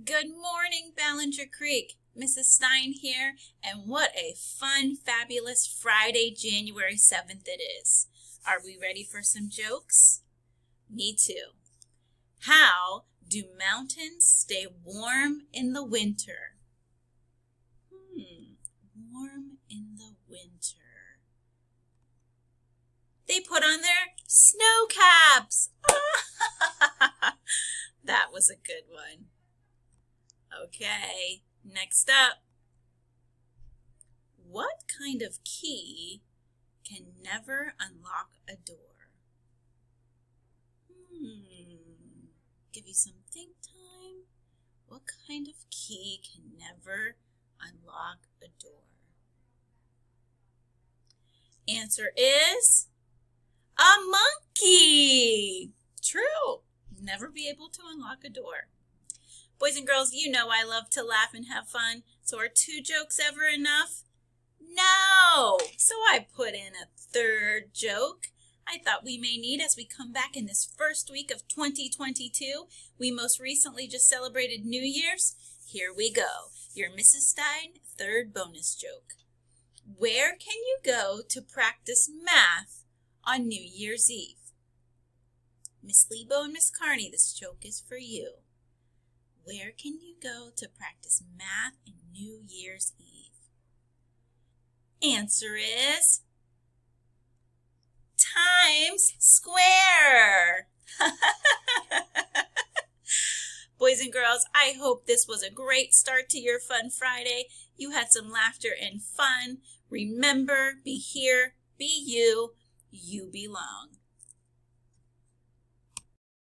Good morning, Ballinger Creek. Mrs. Stein here, and what a fun, fabulous Friday, January 7th it is. Are we ready for some jokes? Me too. How do mountains stay warm in the winter? Warm in the winter. They put on their snow caps. That was a good one. Okay, next up. What kind of key can never unlock a door? Give you some think time. What kind of key can never unlock a door? Answer is a monkey. True. Never be able to unlock a door. Boys and girls, you know I love to laugh and have fun, so are 2 jokes ever enough? No! So I put in a 3rd joke I thought we may need as we come back in this first week of 2022. We most recently just celebrated New Year's. Here we go. Your Mrs. Stein 3rd bonus joke. Where can you go to practice math on New Year's Eve? Miss Lebo and Miss Carney, this joke is for you. Where can you go to practice math on New Year's Eve? Answer is Times Square. Boys and girls, I hope this was a great start to your Fun Friday. You had some laughter and fun. Remember, be here, be you, you belong.